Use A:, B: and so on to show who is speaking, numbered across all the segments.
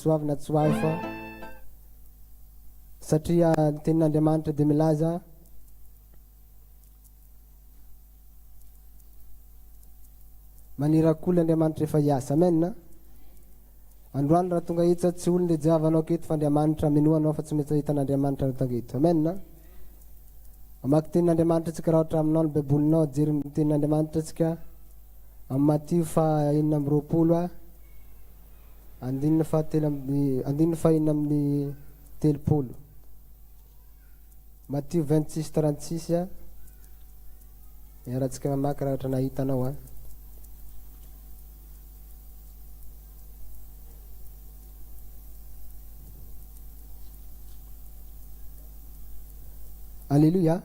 A: soavy na tsy hoavy fa satria ny tenin'Andriamanitra dia milaza manirakoly Andriamanitra efa hiasa. Amen. Androany raha tonga hita tsy olona dia javanao keto fa Andriamanitra minoanao fa tsy mety hitan'Andriamanitra no tonga eto. Amen. Amaky tenin'Andriamanitra tsika raha ohatra aminao ny baibolinao jery ny tenin'Andriamanitra tsika amin'ny Matthieu 5:20 andininy fahaenina amin'ny telopolo. Matthieu 26:36 raha tsika mamaky raha ohatra nahitanao a. Alleluia.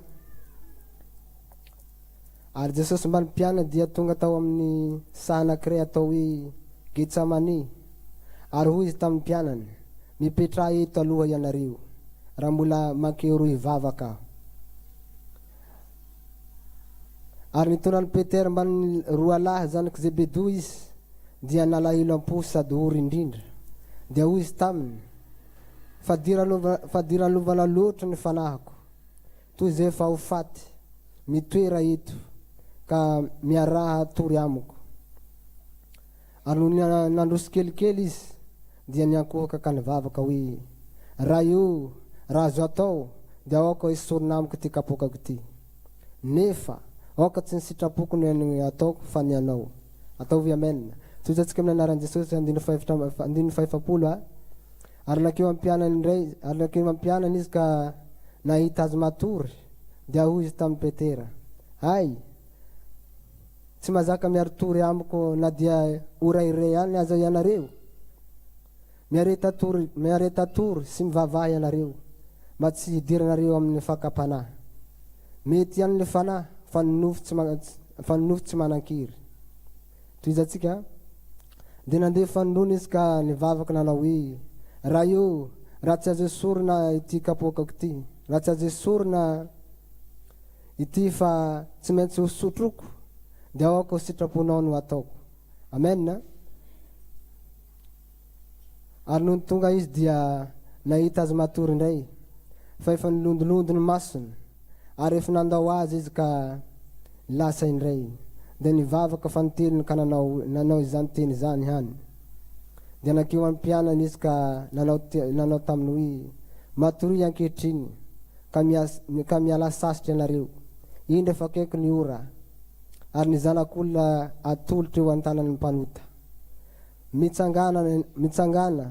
A: Ary Jesosy mba nimpiana dia tonga tao amin'ny saha anankiray atao hoe Getsamani. Ary hoy izy tamin'ny mpianany, mipetraha eto aloha ianareo raha mbola mankeo roa hivavaka. Ary nitonany Petera mba ny roa lahy zanaky Zebedo izy dia nalahelo am-po sady ory indrindra. Dia hoy izy taminy, fa diralovana loatra ny fanahiko toy izay efa ho faty, mitoera eto ka miaraha tory amiko. Ary no nandroso kelikely izy dia niankohaka ka nivavaka hoe, raha io raha azo atao dia aoka esorina amiko ty kapokako ty, nefa aoka tsy ny sitrapoko ny ataoko fa ny anao. Ataovy amen. Tozatsika amin'ny anaran'i Jesosy 5:50. Ary nakeo ampianany izy ka nahita azy matory dia hoy izy tamin'ny Petera, hay tsy mazaka miary tory amiko na dia orairay any aza ianareo. Miareta tory sy mivavaha ianareo mba tsy hidiranareo amin'ny fakapanahy. Mety ihany le fanahy fa ny nofo tsy manan-kiry. Toizatsika dia nandeha fanondrona izy ka nivavaka nanao hoe, raha io raha tsy azo esorina ity kapokako ity, raha tsy azo esorina ity fa tsy maintsy ho sotroko dia aoka ho sitraponao no ataoko. Amen. Ary noho tonga izy dia nahita azy matory indray fa efa nilondolondo ny masony, ary efa nandao azy izy ka lasa indray. Dia nivavaka fa nitelony ka nanao izany teny izany hany. Dia nakeo amin'ny mpianany izy ka nanao taminy hoe, matory ankehitriny ka miala sasitra ianareo, indra fa akaiky ny ora. Ary ny zanak'olona atolotra eo an-tanan'ny mpanota. Mitsangana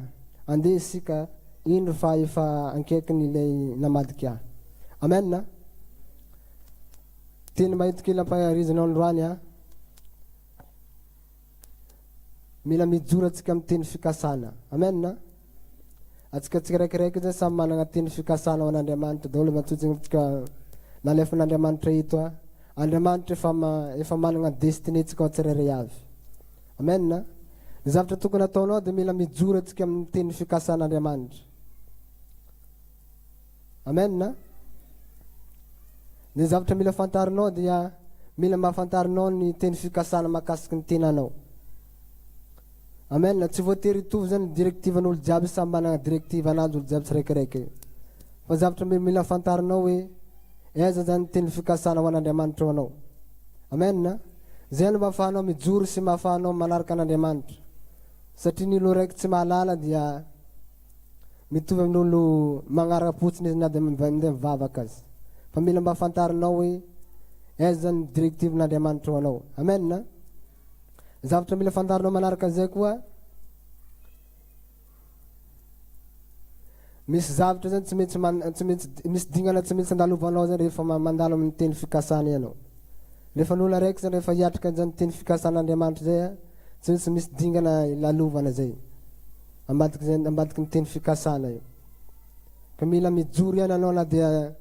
A: andeha isika, indra fa efa ankaiky n'ilay namadika. Amen. Teny mahita kely ampaharizanao androany a. Mila mijoro atsika amin'ny teny fikasana. Amen. Atsika raikiraiky zay samy manana teny fikasana ho an'Andriamanitra daholo matsotsika nalefan'Andriamanitra eto a. Andriamanitra efa manana destiné tsika ao tsirairay avy. Amen. Ny zavatra tokony ataonao dia mila mijoro atsika amin'ny teny fikasan'Andriamanitra. Amen. Ny zavatra mila fantarinao dia mila mahafantarinao ny teny fikasana mahakasiky ny tenanao. Amen. Tsy voatery hitovy zany direktivan'olo jiaby, samy manana direktiva anazy olo jiaby tsiraikiraiky. Fa zavatra mila fantarinao hoe aiza zany teny fikasana ho an'Andriamanitra ho anao. Amen. Zay no mahafahanao mijoro sy mahafahanao manaraka an'Andriamanitra. Satria ny olo raiky tsy mahalala dia mitovy amin'olo magnara-potsiny izy na dia mandeha mivavaka azy. Fa mila mba fantarinao hoe aiza zany direktivin'Andriamanitra ho anao. Amen. Zavatra mila fantarinao manaraka an'izay koa, misy zavatra zany tsy maintsy misy dingana tsy maintsy andalovanao zany rehefa mandalo amin'ny teny fikasana ianao. Rehefa n'olo raiky zany rehefa hiatrika an'izany teny fikasan'Andriamanitra zay a, tsy maintsy misy dingana lalovana zay ambadiky ny teny fikasana io. Ka mila mijoro ihany anao na dia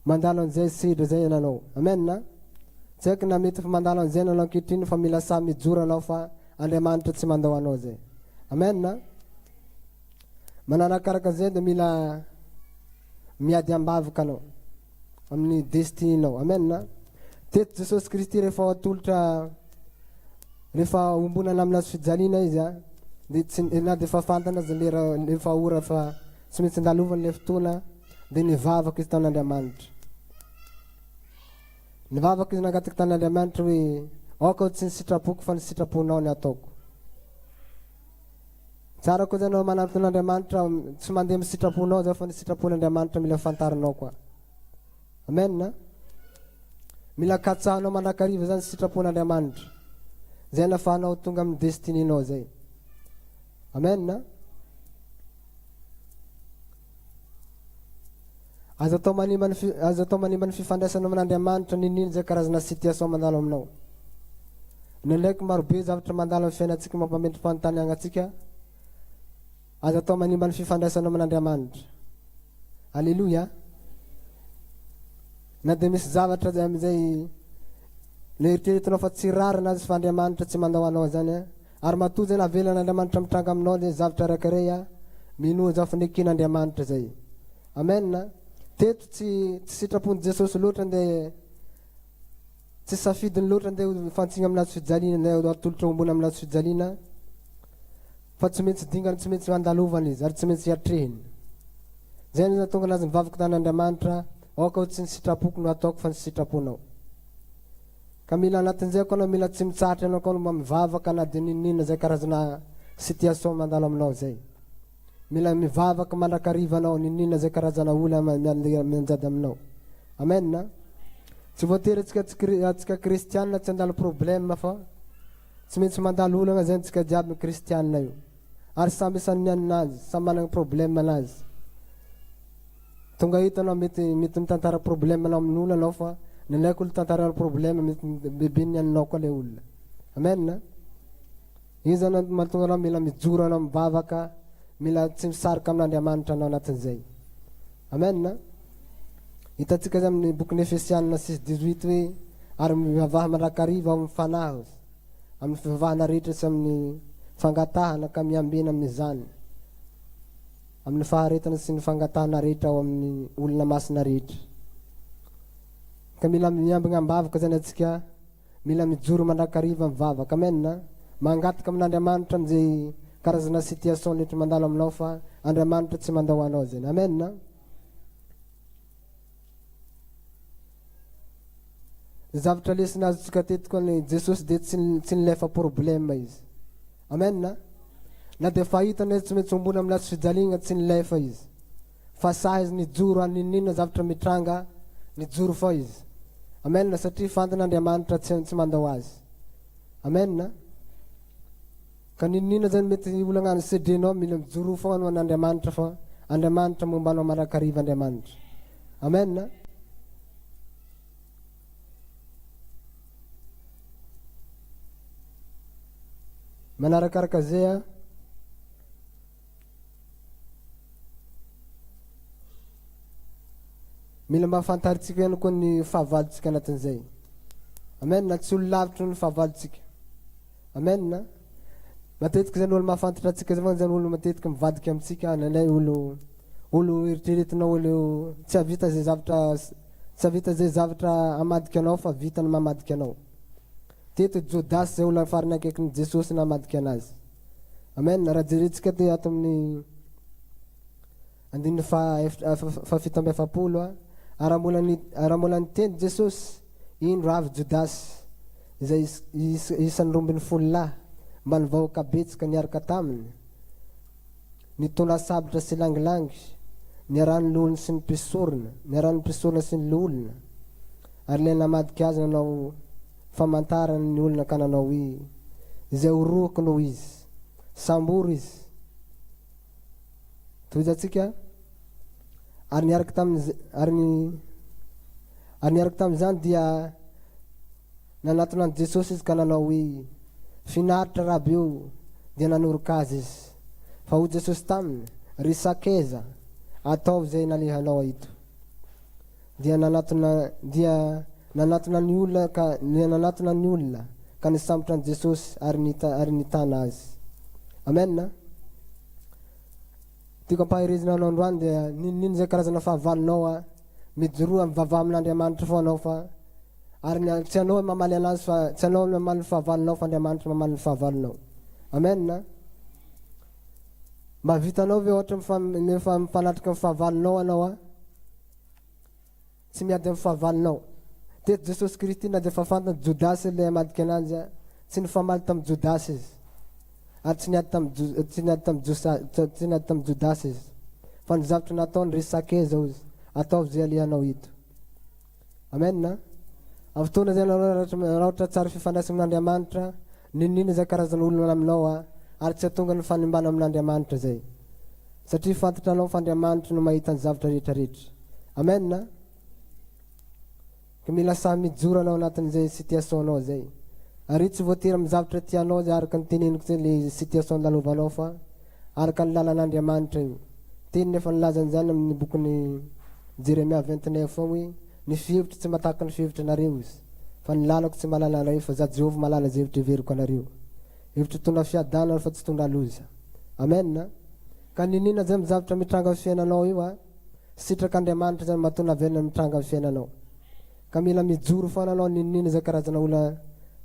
A: mandalo an'izay sedra zay iananao. Amen. Tsy haiko na mety fa mandalo an'izay anao ankehitriny fa mila samy mijoro anao fa Andriamanitra tsy mandao anao zay. Amen. Manarakaraka zay dia mila miady ambavika anao amin'ny destininao. Amen. Teto Jesosy Kristy rehefa atolotra, rehefa ombonana amin'ny hazo fijaliana izy a, na dia fafantana azy le faora fa tsy maintsy andalovany le fotoana dia nivavaka izy taon'Andriamanitra. Nivavaka izy nangataka taon'Andriamanitra hoe aoka tsy ny sitrapoko fa ny sitraponao ny ataoko. Tsara koa zany anao manampy taon'Andriamanitra, tsy mandeha amin'ny sitraponao zao fa ny sitrapon'Andriamanitra mila fantarinao koa. Amen na? Mila katsahanao mandrakariva zany sitrapon'Andriamanitra. Zay nafahanao tonga amin'ny destininao zay. Amen na? Azo atao manimba ny fifandraisanao amin'Andriamanitra ninino zay karazana situation mandalo aminao. Ndraiky marobe zavatra mandalo amin'ny fiainantsika mampamendrim-panontaniana antsika. Azo atao manimba ny fifandraisanao amin'Andriamanitra. Alleluia. Na dia misy zavatra zay amizay le eritreretinao fa tsy rarina azy fa Andriamanitra tsy mandao anao zany. Ary matoa zay navelan'Andriamanitra mitranga aminao le zavatra raikiray minoja faneken'Andriamanitra zay. Amen na? Teto tsy sitrapony Jesosy loatra nde tsy safidiny loatra nde fantsina aminazy fijaliana nde atolotra ombona aminazy fijaliana fa tsy maintsy dingany, tsy maintsy andalovany izy ary tsy maintsy hiatrehiny. Zay ny tonga anazy mivavaka tan'Andriamanitra, aoka tsy ny sitrapoko no ataoko fa ny sitraponao. Ka mila anatin'izay koa anao mila tsy mitsahatra anao koa anao mivavaka na dia ninina zay karazana situation mandalo aminao zay. Mila mivavaka mandrakariva anao ninina zay karazana olona manjady aminao. Amen na? Tsy voatery atsika kristianina tsy andalo problème fa tsy maintsy mandalo olana zay antsika jiaby kristianina io. Ary samby isan'ny aminazy, samy manana problème anazy. Tonga hitanao mety mitantara problème anao amin'ny olona anao fa nalaiko olo tantara problème mety bebeny aminao koa le olona. Amen na? Io zany mahatonga anao mila mijoro anao mivavaka, mila tsy misarika amin'Andriamanitra anao anatin'izay. Amen na? Hitantsika zay amin'ny boky Efesianina 6:18 hoe ary mivavaha mandrakariva ao amin'ny fanahy, amin'ny fivavahana rehetra sy amin'ny fangatahana ka miambena amin'izany, amin'ny faharetana sy ny fangatahana rehetra ao amin'ny olona masina rehetra. Ka mila miambina ambavaka zany atsika, mila mijoro mandrakariva mivavaka. Amen na? Mangataka amin'Andriamanitra amin'izay karazana situation rehetra mandalo aminao fa Andriamanitra tsy mandao anao zany. Amen na? Zavatra lesina azotsika teto koa ny Jesosy dia tsy nilefa problème izy. Amen na? Na dia fahitana izy tsy maintsy ombona amin'lasy fijaliana tsy nilefa izy. Fa sa izy nijoro aninina zavatra mitranga, nijoro fa izy. Amen na? Satria fantan'Andriamanitra tsy mandao azy. Amen na? Ka ninina zany mety olana sedrenao mila mijoro foana anao an'Andriamanitra fa Andriamanitra mombanao mandrakariva Andriamanitra. Amen na? Manarakaraka zay mila mahafantaritsika ihany koa ny fahavalontsika anatin'izay. Amen na? Tsy olo lavitra ny fahavalontsika. Amen na? Matetika zany olo mahafantatra atsika zay zany olo matetika mivadika amintsika nalay olo eritreretinao olo tsy havita zay zavatra amadika anao fa vitany mamadika anao. Teto Jodasy zay olo farany akaikin'ny Jesosy namadika anazy. Amen. Raha jerentsika te ato amin'ny andininy fahafito amby efapolo raha mbola niteny Jesosy ino ravy Jodasy izay isan'ny rombin'ny folo lahy mba nivahoaka betsaka niaraka taminy, nitondra sabatra sy langilangy, niarahany lolona sy ny mpisorona, niarahany mpisorona sy ny lolona, ary le namadika azy nanao famantarany ny olona ka nanao izay orohako no izy, samboro izy. Tohizatsika ary niaraka tamin'izany dia nanatona an Jesosy izy ka nanao finaritra raha be io dia nanoroka azy izy. Fa ho Jesosy taminy ry sakeza ataovy zay nalehanao ito. Dia nanatona ny olona ka nisambotra an Jesosy ary nitana azy. Amen na? Tiako ampahirizina anao androany dia ninino zay karazana fahavalonao mijoroa mivavaha amin'Andriamanitra foanao fa ary tsy anao mamaly anazy fa tsy anao mamaly ny fahavalonao fa Andriamanitra mamaly ny fahavalonao. Amen na? Mahavitanao ve ohatra mifanatrika amin'ny fahavalinao anao a? Tsy miady amin'ny fahavalinao. Teto Jesosy Kristy na dia efa fantany Jodasy ilay amadika ananjy a, tsy nifamaly tamin'ny Jodasy izy. Ary tsy niady tamin'ny Jodasy izy. Fa ny zavatra nataony ry Sake zao izy. Ataovy zay alianao hito. Amen na? Amin'ny fotoana zay raha ohatra tsara fifandraisana amin'Andriamanitra, ninona izay karazana olona aminao a, ary tsy atonga ny fanimbana amin'Andriamanitra zay. Satria fantatra anao fa Andriamanitra no mahita ny zavatra rehetrarehetra. Amen na? Ka mila sahy mijoro anao anatin'izay situation-nao zay. Ary tsy voatery amin'ny zavatra tianao zay araka ny teneniko zay le situation lalovanao fa araka ny lalan'Andriamanitra io. Teny nefa nilazany zany amin'ny bokin'ny Jeremia 29 hoe ny fihevitra tsy matahaka ny fihevitra nareo izy. Fa ny lalako tsy malala anareo fa za Jehovah malala zay hevitra everiko anareo. Hevitra tondra fiadana fa tsy tondra loza. Amen na? Ka ninina zay zavatra mitranga amin'ny fiainanao io a, sitrak'Andriamanitra zany mahatonga velona mitranga amin'ny fiainanao. Ka mila mijoro foana anao ninina zay karazana olona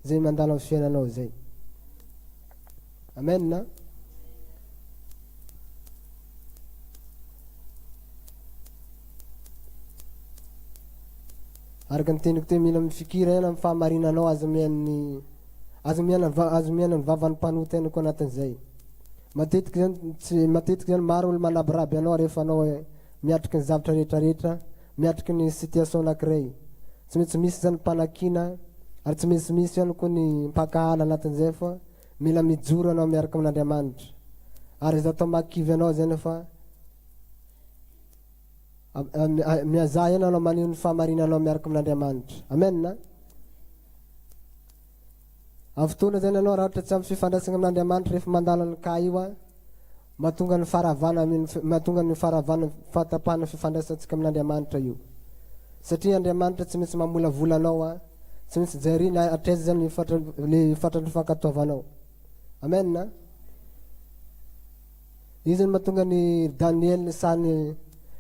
A: zay mandalo amin'ny fiainanao zay. Amen na? Araka ny teniko teo mila mifikira ena amin'ny fahamarinanao azo mihaina ny vavan'ny mpanota eny koa anatin'izay. Matetika zany maro olo manabiraby anao rehefa anao miatriky ny zavatra rehetrarehetra, miatriky ny situation anankiray. Tsy maintsy misy zany mpanakina, ary tsy maintsy misy ihany koa ny mpakahala anatin'izay fa mila mijoro anao miaraka amin'Andriamanitra. Ary izy atao makivy anao zany fa miazaha ena anao maneho ny fahamarinanao miaraka amin'Andriamanitra. Amen na? Amin'ny fotoana zany anao raha ohatra tsy amin'ny fifandraisana amin'Andriamanitra rehefa mandalo ny ka io a, mahatonga ny fahatapahana fifandraisantsika amin'Andriamanitra io. Satria Andriamanitra tsy maintsy mamolavola anao a, tsy maintsy jeriny atreza zany le fatrany fankatoavanao. Amen na? Izy zany mahatonga ny Daniel ny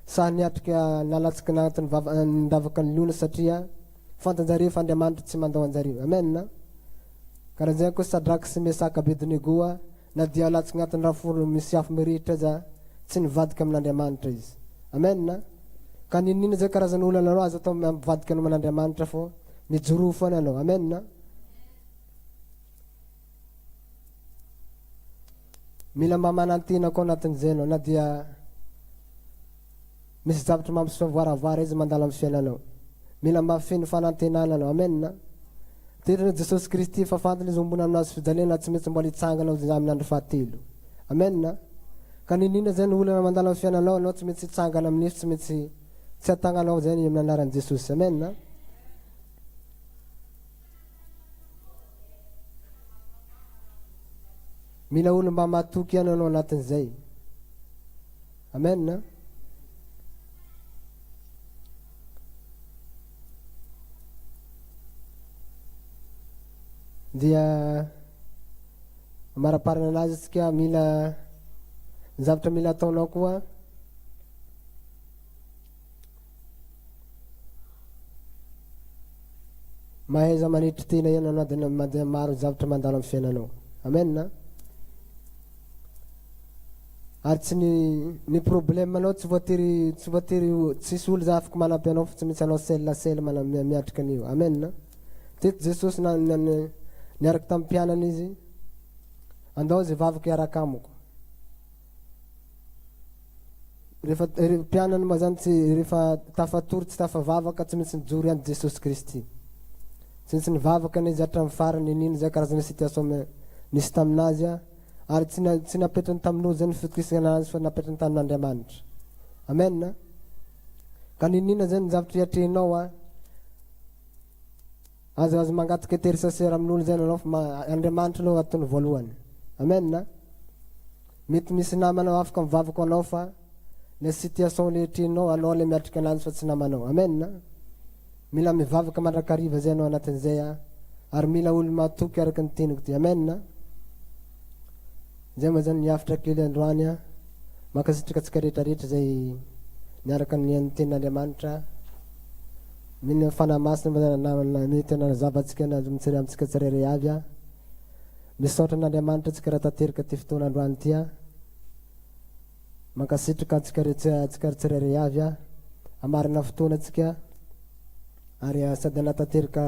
A: sahy niatrika nalatsika anatin'ny ndavaka ny lona satria fantanjareo fa Andriamanitra tsy mandao anjareo. Amen na? Karaha zay koa Sadraka sy Mesaka Abednego a, na dia alatsika anatin'ny raforo misy afo mirehitra aza tsy nivadika amin'Andriamanitra izy. Amen na? Ka ninina zay karazana olana anao azo atao mivadika anao amin'Andriamanitra fô mijoro foana anao. Amen na? Mila mba manantena koa anatin'izay anao, na dia misy zavatra mampisoavoaravara izy mandalo amin'ny fiainanao. Mila mba feno fanantenana anao. Amen na? Teto Jesosy Kristy efa fantany izy ombona aminazy fijaliana tsy maintsy mbola hitsangana izy amin'ny andro fahatelo. Amen na? Ka ninina zany olana mandalo amin'ny fiainanao, anao tsy maintsy hitsangana amin'io, tsy maintsy tsy atagnanao zany amin'ny anaran'i Jesosy. Amen na? Mila olo mba matoky ihany anao anatin'izay. Amen na? Dia maraparana anazy tsika mila ny zavatra mila ataonao koa mahaiza manetry tena ihany anao dia maro zavatra mandalo amin'ny fiainanao. Amen na? Ary tsy ny problème anao tsy voatery tsisy olo za afaka manampy anao fa tsy maintsy anao seul miatrika an'io. Amen na? Teto Jesosy niaraka tamin'ny mpianana izy, andao zay vavaka hiaraka amiko. Rehefa mpianana moa zany rehefa tafatory tsy tafavavaka tsy maintsy nijoro ihany Jesosy Kristy. Tsy maintsy nivavaka n'izy hatramin'ny farany niny zay karazana situation nisy taminazy a, ary tsy napetrany tamin'olo zany fitokisana anazy fa napetrany tamin'Andriamanitra. Amen na? Ka ninina zany ny zavatra hiatrehinao a, azo mangataka intercesseur amin'olo zay anao fa Andriamanitra aloha ataony voalohany. Amen na? Mety misy namanao afaka mivavaka anao fa le situation le trinao anao le miatrika anazy fa tsy namanao. Amen na? Mila mivavaka mandrakariva zay anao anatin'izay a, ary mila olo matoky araka ny teniko ty. Amen na? Zay moa zany niafitra kely androany a, mankasitraka atsika rehetrarehetra zay niaraka ny tenin'Andriamanitra. Mino fanahy masina mety nazavatsika amintsika tsirairay avy a. Misaotra n'Andriamanitra tsika raha tanteraka ty fotoana androany ty a. mankasitraka antsika tsirairay avy a amarina fotoana atsika ary sady anatanteraka